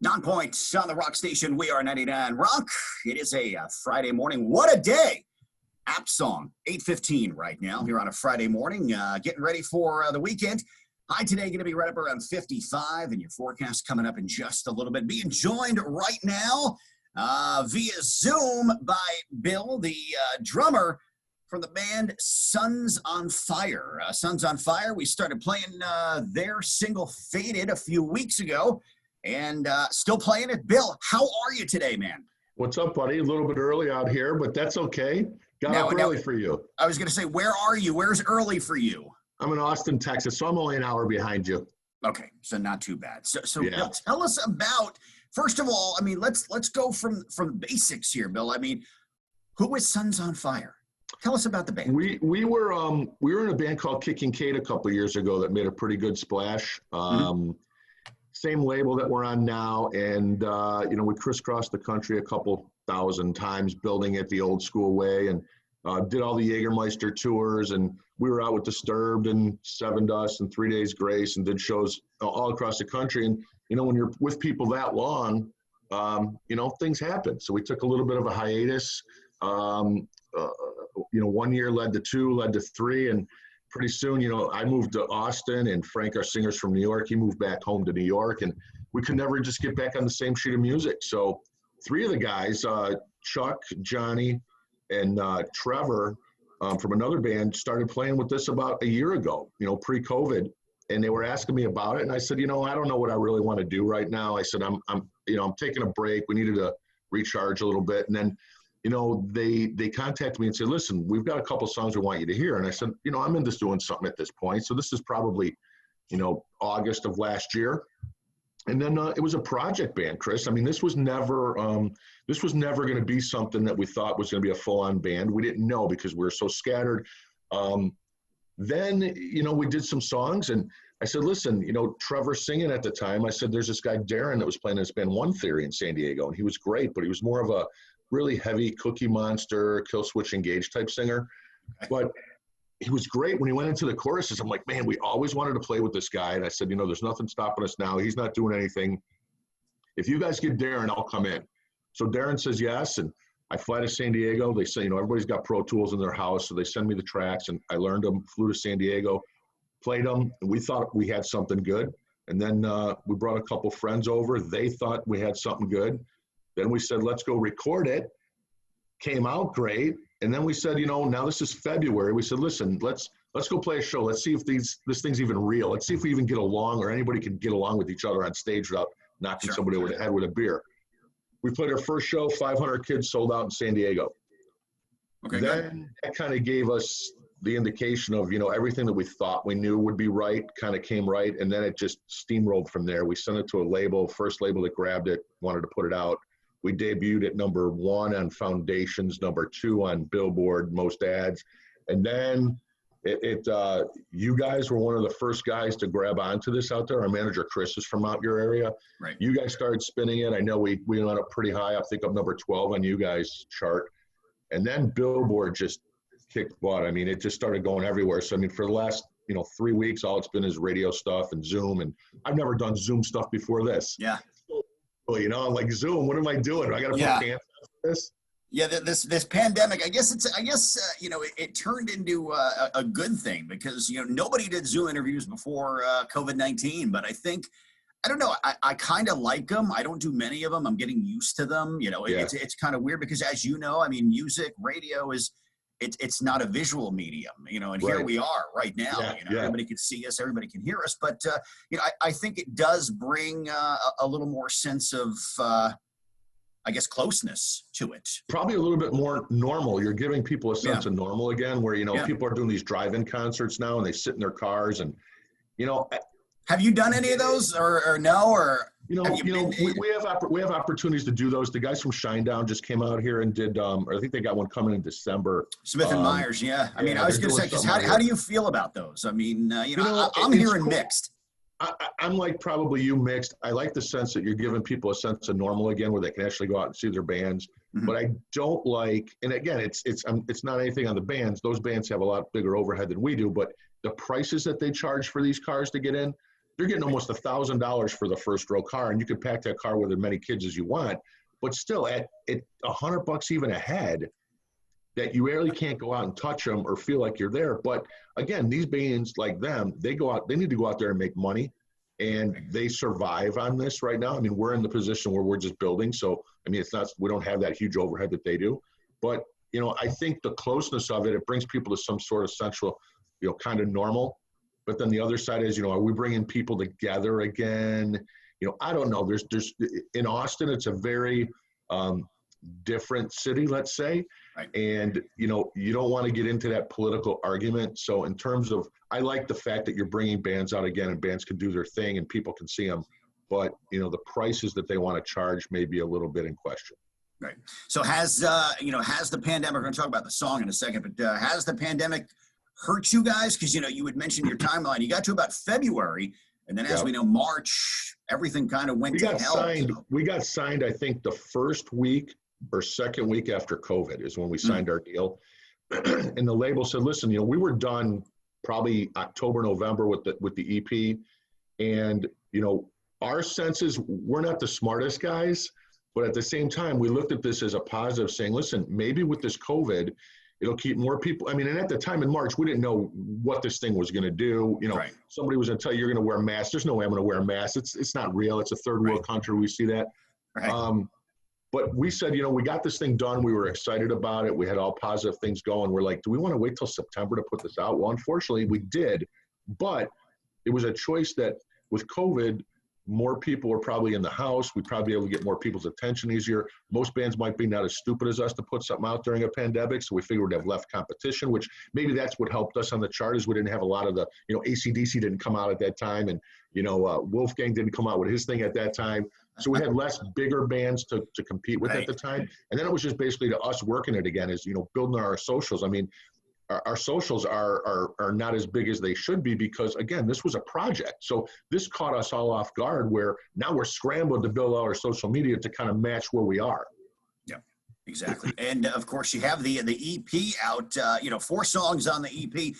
Non-point on the rock station. We are 99 Rock. It is a Friday morning. What a day. App song, 8:15 right now here on a Friday morning. Getting ready for the weekend. High today going to be right up around 55, and your forecast coming up in just a little bit. Being joined right now via Zoom by Bill, the drummer from the band Sons on Fire. Sons on Fire, we started playing their single Faded a few weeks ago. And still playing it. Bill, how are you today, man? What's up, buddy? A little bit early out here, but that's okay. Got up early for you. I was going to say, where are you? Where's early for you? I'm in Austin, Texas, so I'm only an hour behind you. Okay, so not too bad. So Yeah. Bill, tell us about, first of all, I mean, let's go from basics here, Bill. I mean, who is Sons on Fire? Tell us about the band. We were in a band called Kicking Kate a couple of years ago that made a pretty good splash. Same label that we're on now, and we crisscrossed the country a couple thousand times building it the old school way, and did all the Jägermeister tours, and we were out with Disturbed and Seven Dust and 3 Days Grace, and did shows all across the country. And when you're with people that long, things happen. So we took a little bit of a hiatus. 1 year led to two, led to three, and pretty soon, I moved to Austin, and Frank, our singer's from New York, he moved back home to New York, and we could never just get back on the same sheet of music. So three of the guys, Chuck, Johnny, and Trevor from another band started playing with this about a year ago, pre-COVID, and they were asking me about it, and I said, I don't know what I really want to do right now. I said, I'm taking a break. We needed to recharge a little bit, and then they contacted me and said, listen, we've got a couple songs we want you to hear. And I said, I'm into doing something at this point. So this is probably, August of last year. And then it was a project band, Chris. I mean, this was never going to be something that we thought was going to be a full-on band. We didn't know because we were so scattered. Then, we did some songs, and I said, listen, Trevor singing at the time, I said, there's this guy, Darren, that was playing in this band One Theory in San Diego, and he was great, but he was more of a really heavy Cookie Monster, Kill Switch Engage type singer. But he was great when he went into the choruses. I'm like, man, we always wanted to play with this guy. And I said, there's nothing stopping us now. He's not doing anything. If you guys get Darren, I'll come in. So Darren says yes, and I fly to San Diego. They say, everybody's got Pro Tools in their house, so they send me the tracks, and I learned them, flew to San Diego, played them, and we thought we had something good. And then we brought a couple friends over. They thought we had something good. Then we said, let's go record it. Came out great. And then we said, now this is February. We said, listen, let's go play a show. Let's see if this thing's even real. Let's see if we even get along, or anybody can get along with each other on stage without knocking somebody over the head with a beer. We played our first show, 500 kids sold out in San Diego. Okay. Then that kind of gave us the indication of, everything that we thought we knew would be right kind of came right. And then it just steamrolled from there. We sent it to a label, first label that grabbed it, wanted to put it out. We debuted at number 1 on Foundations, number 2 on Billboard, most ads. And then you guys were one of the first guys to grab onto this out there. Our manager, Chris, is from out your area. Right. You guys started spinning it. I know we went up pretty high. I think up number 12 on you guys' chart. And then Billboard just kicked butt. I mean, it just started going everywhere. So, for the last, 3 weeks, all it's been is radio stuff and Zoom. And I've never done Zoom stuff before this. Yeah. I'm like, Zoom, what am I doing? I got to put pants on this? Yeah, this pandemic, I guess it turned into a good thing because, nobody did Zoom interviews before COVID-19, but I don't know, I kind of like them. I don't do many of them. I'm getting used to them. It's kind of weird because, as music, radio it's not a visual medium, and here we are right now. Everybody can see us, everybody can hear us, but I think it does bring a little more sense of closeness to it. Probably a little bit more normal. You're giving people a sense of normal again, where people are doing these drive-in concerts now, and they sit in their cars, and have you done any of those or no? Or we have opportunities to do those. The guys from Shinedown just came out here and did, or I think they got one coming in December. Smith and Myers, yeah. I was going to say, because how do you feel about those? I'm hearing mixed. I'm like probably you mixed. I like the sense that you're giving people a sense of normal again, where they can actually go out and see their bands. Mm-hmm. But I don't like, and again, it's not anything on the bands. Those bands have a lot bigger overhead than we do. But the prices that they charge for these cars to get in, they're getting almost $1,000 for the first row car, and you can pack that car with as many kids as you want. But still, at $100 even a head, that you really can't go out and touch them or feel like you're there. But again, these bands like them, they need to go out there and make money, and they survive on this right now. I mean, we're in the position where we're just building. So, I mean, we don't have that huge overhead that they do. But, I think the closeness of it brings people to some sort of central, kind of normal. But then the other side is, are we bringing people together again? I don't know. There's in Austin, it's a very different city, let's say. Right. And, you don't want to get into that political argument. So in terms of, I like the fact that you're bringing bands out again, and bands can do their thing and people can see them. But, the prices that they want to charge may be a little bit in question. Right. So has the pandemic, we're going to talk about the song in a second, but has the pandemic hurt you guys? Because, you had mentioned your timeline. You got to about February, and then as we know, March, everything kind of went to hell. We got signed, I think, the first week or second week after COVID is when we signed our deal. And the label said, listen, we were done probably October, November with the EP. And, our sense is we're not the smartest guys, but at the same time, we looked at this as a positive, saying, listen, maybe with this COVID, it'll keep more people. I mean, and at the time in March, we didn't know what this thing was going to do. Right. Somebody was going to tell you you're going to wear masks. There's no way I'm going to wear a mask. It's not real. It's a third world country. We see that. Right. But we said, we got this thing done. We were excited about it. We had all positive things going. We're like, do we want to wait till September to put this out? Well, unfortunately, we did. But it was a choice that with COVID, more people were probably in the house. We'd probably be able to get more people's attention easier. Most bands might be not as stupid as us to put something out during a pandemic, so we figured we'd have less competition, which maybe that's what helped us on the chart is we didn't have a lot of the, AC/DC didn't come out at that time, and, Wolfgang didn't come out with his thing at that time. So we had less bigger bands to compete with at the time. And then it was just basically to us working it again is, building our socials. I mean, our socials are not as big as they should be because, again, this was a project. So this caught us all off guard where now we're scrambling to build our social media to kind of match where we are. Yeah, exactly. And, of course, you have the EP out, 4 songs on the EP.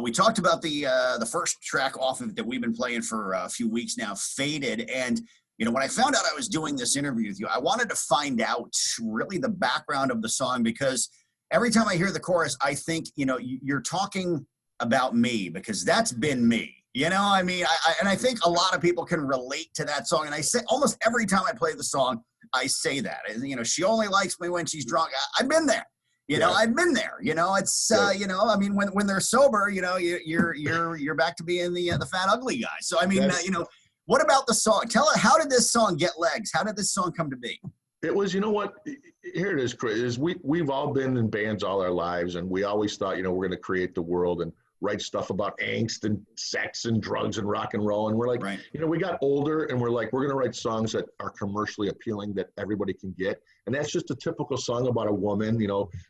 We talked about the first track off of it that we've been playing for a few weeks now, Faded. And, when I found out I was doing this interview with you, I wanted to find out really the background of the song because every time I hear the chorus, I think, you're talking about me because that's been me. I mean, I think a lot of people can relate to that song. And I say almost every time I play the song, I say that. She only likes me when she's drunk. I've been there. I've been there. It's I mean, when they're sober, you're back to being the fat ugly guy. So I mean, what about the song? Tell us, how did this song get legs? How did this song come to be? It was, here it is, Chris, is we've all been in bands all our lives, and we always thought, we're going to create the world and write stuff about angst and sex and drugs and rock and roll. And we're like, we got older and we're like, we're going to write songs that are commercially appealing that everybody can get. And that's just a typical song about a woman,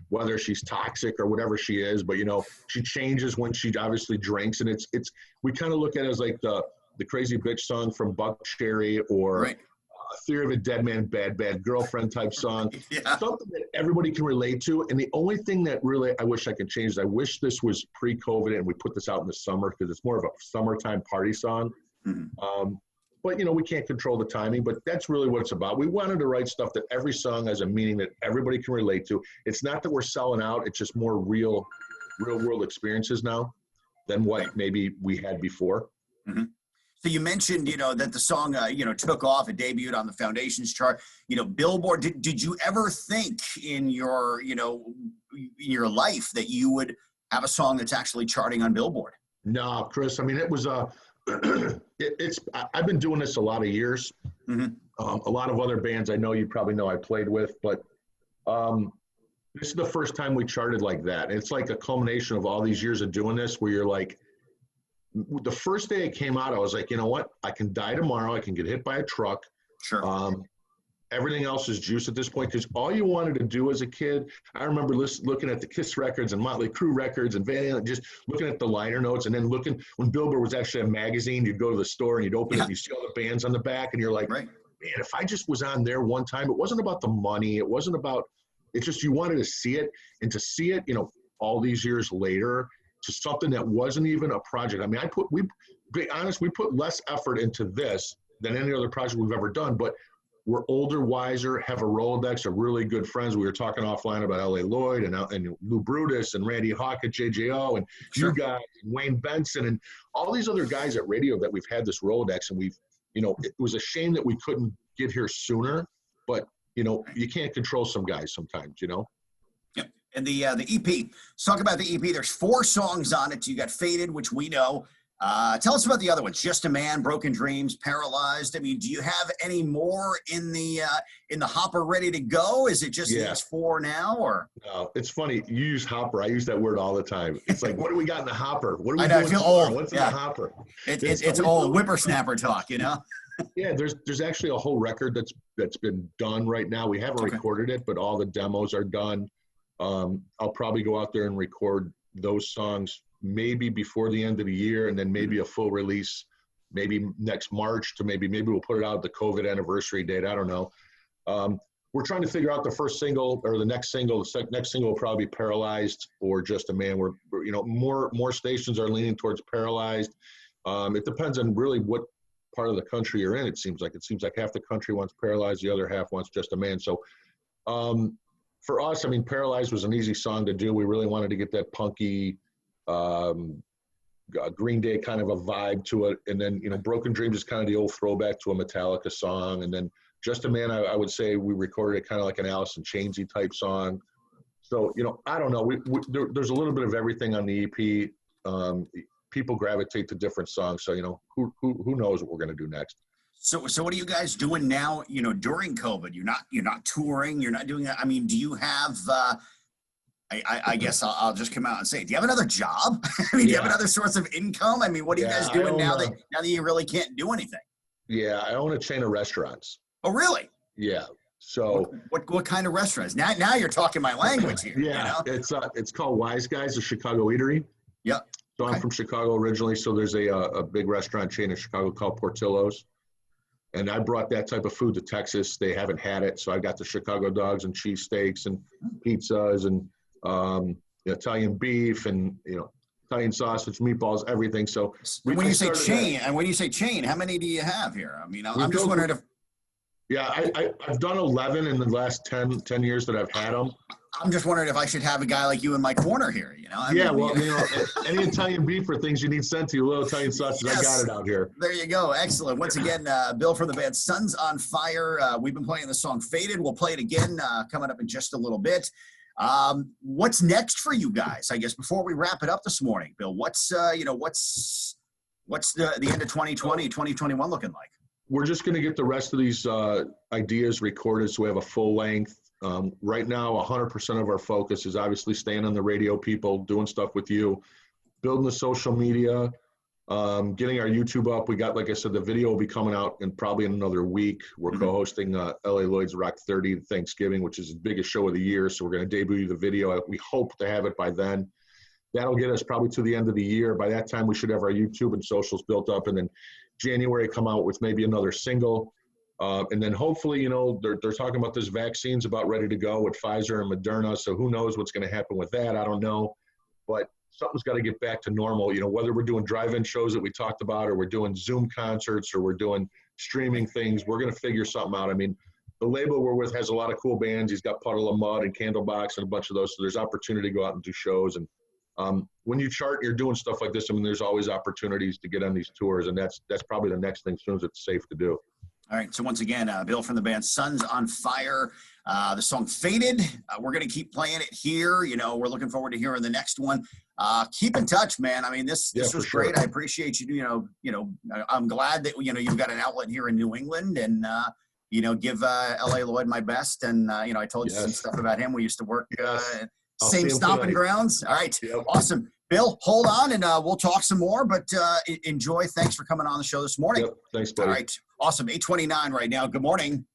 whether she's toxic or whatever she is, but, she changes when she obviously drinks. And we kind of look at it as like the Crazy Bitch song from Buck Cherry or Theory of a Dead Man, Bad Girlfriend type song. Something that everybody can relate to. And the only thing that really I wish I could change is I wish this was pre-COVID and we put this out in the summer because it's more of a summertime party song. But, we can't control the timing, but that's really what it's about. We wanted to write stuff that every song has a meaning that everybody can relate to. It's not that we're selling out. It's just more real world experiences now than what maybe we had before. So you mentioned, that the song, took off. It debuted on the Foundations chart. Billboard. Did you ever think in your, in your life that you would have a song that's actually charting on Billboard? No, Chris. I mean, it was I've been doing this a lot of years. A lot of other bands I know you probably know I played with, but this is the first time we charted like that. It's like a culmination of all these years of doing this, where you're like. The first day it came out, I was like, you know what? I can die tomorrow. I can get hit by a truck. Sure. Everything else is juice at this point because all you wanted to do as a kid, I remember looking at the Kiss records and Motley Crue records and Van Halen, just looking at the liner notes and then looking when Billboard was actually a magazine, you'd go to the store and you'd open it and you see all the bands on the back and you're like, man, if I just was on there one time, it wasn't about the money. It wasn't about, it's just you wanted to see it and to see it, all these years later, to something that wasn't even a project. I mean, be honest, we put less effort into this than any other project we've ever done, but we're older, wiser, have a Rolodex of really good friends. We were talking offline about L.A. Lloyd and Lou Brutus and Randy Hawk at JJO and Sure. you guys and Wayne Benson and all these other guys at radio that we've had this Rolodex, and we've, it was a shame that we couldn't get here sooner, but you can't control some guys sometimes, Yep. And the EP. Let's talk about the EP. There's 4 songs on it. You got Faded, which we know. Tell us about the other ones. Just a Man, Broken Dreams, Paralyzed. I mean, do you have any more in the hopper ready to go? Is it just these 4 now, or? No, it's funny. You use hopper. I use that word all the time. It's like, what do we got in the hopper? What do we I doing feel tomorrow? old. What's in the hopper? It's old whippersnapper talk, Yeah, there's actually a whole record that's been done right now. We haven't recorded it, but all the demos are done. I'll probably go out there and record those songs maybe before the end of the year, and then maybe a full release maybe next March to maybe we'll put it out the COVID anniversary date. I don't know. We're trying to figure out the first single or the next single. The next single will probably be Paralyzed or Just a Man. We're more stations are leaning towards Paralyzed. It depends on really what part of the country you're in. It seems like half the country wants Paralyzed, the other half wants Just a Man. So for us, I mean, Paralyzed was an easy song to do. We really wanted to get that punky Green Day kind of a vibe to it, and then Broken Dreams is kind of the old throwback to a Metallica song, and then Just a Man, I would say we recorded it kind of like an Alice in Chainsy type song. So I don't know. There's a little bit of everything on the EP. People gravitate to different songs, so who knows what we're going to do next. So what are you guys doing now? During COVID, you're not touring, you're not doing that. I mean, do you have? I guess I'll just come out and say, do you have another job? I mean, do you have another source of income? I mean, what are you guys doing now that you really can't do anything? Yeah, I own a chain of restaurants. Oh, really? Yeah. So what kind of restaurants? Now you're talking my language here. Yeah, it's called Wise Guys, a Chicago eatery. Yep. So I'm from Chicago originally. So there's a big restaurant chain in Chicago called Portillo's. And I brought that type of food to Texas. They haven't had it. So I got the Chicago dogs and cheesesteaks and pizzas and Italian beef and Italian sausage, meatballs, everything. So when you say chain, how many do you have here? I mean, I'm just wondering if. Yeah, I've done 11 in the last 10 years that I've had them. I'm just wondering if I should have a guy like you in my corner here. Any Italian beef or things you need sent to you, a little Italian sausage, yes. I got it out here. There you go. Excellent. Once again, Bill from the band Sons on Fire. We've been playing the song Faded. We'll play it again coming up in just a little bit. What's next for you guys? I guess before we wrap it up this morning, Bill, what's the end of 2020, 2021 looking like? We're just going to get the rest of these ideas recorded so we have a full length. Right now, 100% of our focus is obviously staying on the radio, people, doing stuff with you, building the social media, getting our YouTube up. We got, like I said, the video will be coming out in probably another week. We're co-hosting L.A. Lloyd's Rock 30 Thanksgiving, which is the biggest show of the year. So we're going to debut the video. We hope to have it by then. That'll get us probably to the end of the year. By that time, we should have our YouTube and socials built up. And then January, come out with maybe another single. And then hopefully, they're talking about this vaccine's about ready to go with Pfizer and Moderna. So who knows what's going to happen with that? I don't know. But something's got to get back to normal. Whether we're doing drive-in shows that we talked about, or we're doing Zoom concerts, or we're doing streaming things, we're going to figure something out. I mean, the label we're with has a lot of cool bands. He's got Puddle of Mud and Candlebox and a bunch of those. So there's opportunity to go out and do shows. And when you chart, you're doing stuff like this. I mean, there's always opportunities to get on these tours, and that's probably the next thing as soon as it's safe to do. All right. So once again, Bill from the band Sons on Fire, the song Faded. We're going to keep playing it here. We're looking forward to hearing the next one. Keep in touch, man. I mean, this was great. I appreciate you. I'm glad that, you've got an outlet here in New England, and, give L.A. Lloyd my best. And, I told you some stuff about him. We used to work same stomping grounds. All right. Yep. Awesome. Bill, hold on, and we'll talk some more, but enjoy. Thanks for coming on the show this morning. Yep. Thanks, buddy. All right. Awesome. 8:29 right now. Good morning.